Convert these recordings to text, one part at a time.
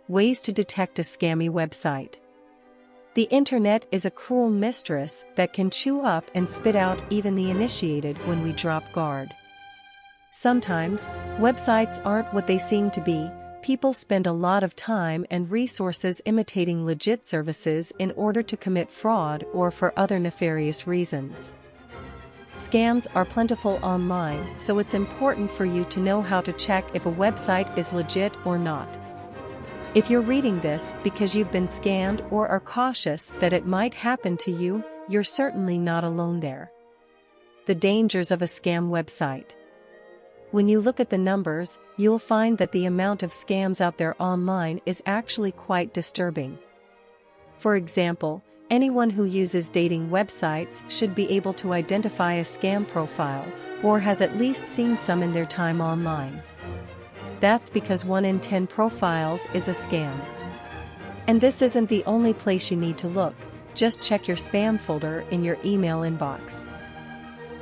Ways to detect a scammy website. The internet is a cruel mistress that can chew up and spit out even the initiated when we drop guard. Sometimes, websites aren't what they seem to be. People spend a lot of time and resources imitating legit services in order to commit fraud or for other nefarious reasons. Scams are plentiful online, so it's important for you to know how to check if a website is legit or not. If you're reading this because you've been scammed or are cautious that it might happen to you, you're certainly not alone there. The dangers of a scam website. When you look at the numbers, you'll find that the amount of scams out there online is actually quite disturbing. For example, anyone who uses dating websites should be able to identify a scam profile, or has at least seen some in their time online. That's because 1 in 10 profiles is a scam. And this isn't the only place you need to look, just check your spam folder in your email inbox.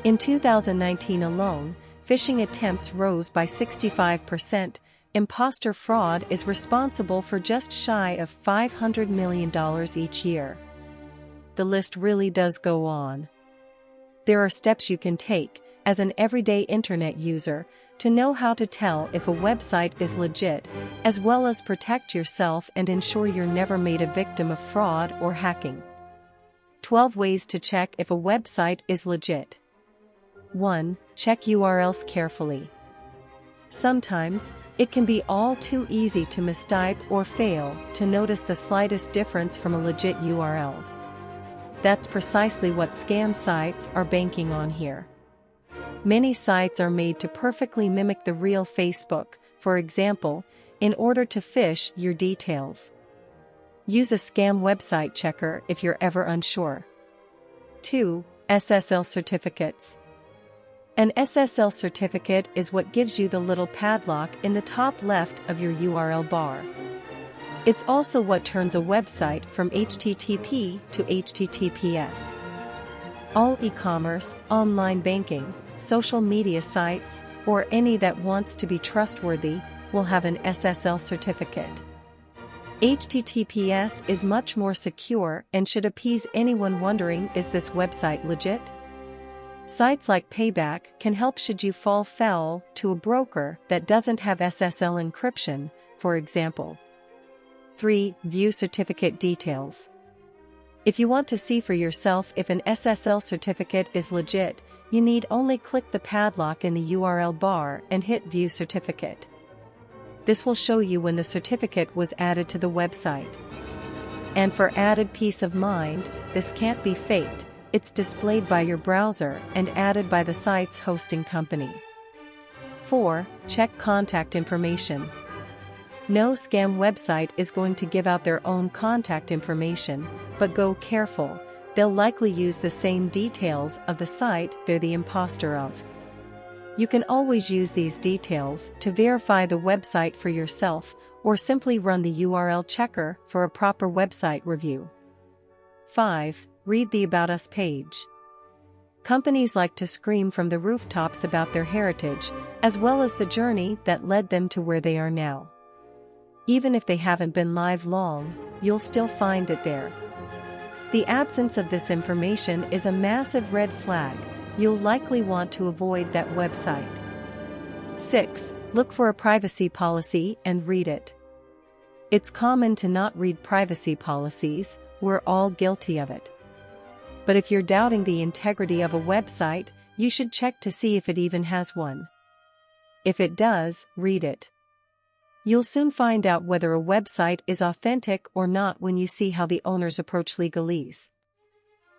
In 2019 alone, phishing attempts rose by 65%. Imposter fraud is responsible for just shy of $500 million each year. The list really does go on. There are steps you can take, as an everyday internet user, to know how to tell if a website is legit, as well as protect yourself and ensure you're never made a victim of fraud or hacking. 12 ways to check if a website is legit. 1. Check URLs carefully. Sometimes, it can be all too easy to mistype or fail to notice the slightest difference from a legit URL. That's precisely what scam sites are banking on here. Many sites are made to perfectly mimic the real Facebook, for example, in order to phish your details. Use a scam website checker if you're ever unsure. 2. SSL Certificates. An SSL certificate is what gives you the little padlock in the top left of your URL bar. It's also what turns a website from HTTP to HTTPS. All e-commerce, online banking, social media sites, or any that wants to be trustworthy, will have an SSL certificate. HTTPS is much more secure and should appease anyone wondering, is this website legit? Sites like Payback can help should you fall foul to a broker that doesn't have SSL encryption, for example. 3. View certificate details. If you want to see for yourself if an SSL certificate is legit, you need only click the padlock in the URL bar and hit View Certificate. This will show you when the certificate was added to the website. And for added peace of mind, this can't be faked. It's displayed by your browser and added by the site's hosting company. 4. Check contact information. No scam website is going to give out their own contact information, but go careful, they'll likely use the same details of the site they're the imposter of. You can always use these details to verify the website for yourself, or simply run the URL checker for a proper website review. 5. Read the About Us page. Companies like to scream from the rooftops about their heritage, as well as the journey that led them to where they are now. Even if they haven't been live long, you'll still find it there. The absence of this information is a massive red flag. You'll likely want to avoid that website. 6. Look for a privacy policy and read it. It's common to not read privacy policies, we're all guilty of it. But if you're doubting the integrity of a website, you should check to see if it even has one. If it does, read it. You'll soon find out whether a website is authentic or not when you see how the owners approach legalese.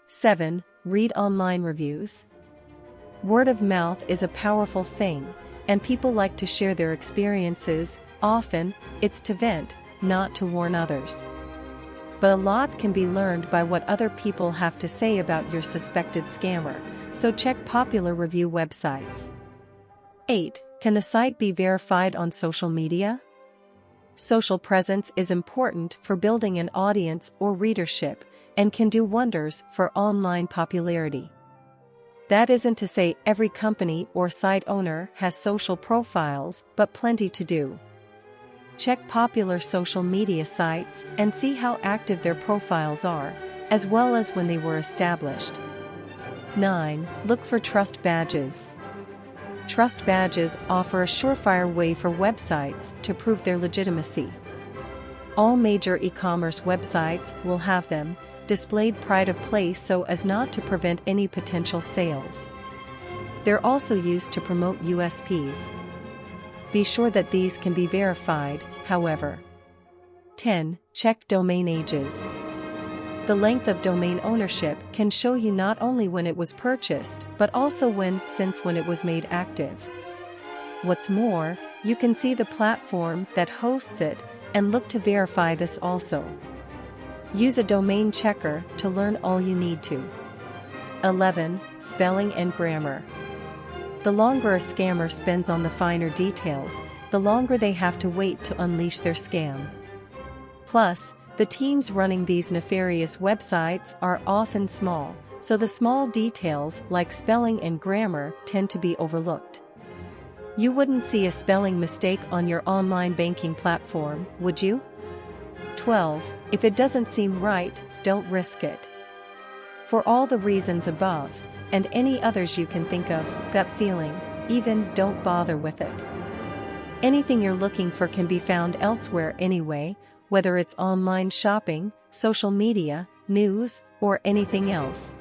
7. Read online reviews. Word of mouth is a powerful thing, and people like to share their experiences. Often, it's to vent, not to warn others. But a lot can be learned by what other people have to say about your suspected scammer, so check popular review websites. 8. Can the site be verified on social media? Social presence is important for building an audience or readership, and can do wonders for online popularity. That isn't to say every company or site owner has social profiles, but plenty to do. Check popular social media sites and see how active their profiles are, as well as when they were established. 9. Look for trust badges. Trust badges offer a surefire way for websites to prove their legitimacy. All major e-commerce websites will have them, displayed pride of place so as not to prevent any potential sales. They're also used to promote USPs. Be sure that these can be verified, however. 10. Check domain ages. The length of domain ownership can show you not only when it was purchased but also since when it was made active. What's more, you can see the platform that hosts it and look to verify this also. Use a domain checker to learn all you need to. 11. Spelling and grammar. The longer a scammer spends on the finer details, the longer they have to wait to unleash their scam. Plus, the teams running these nefarious websites are often small, so the small details like spelling and grammar tend to be overlooked. You wouldn't see a spelling mistake on your online banking platform, would you? 12. If it doesn't seem right, don't risk it. For all the reasons above, and any others you can think of, gut feeling, even don't bother with it. Anything you're looking for can be found elsewhere anyway, whether it's online shopping, social media, news, or anything else.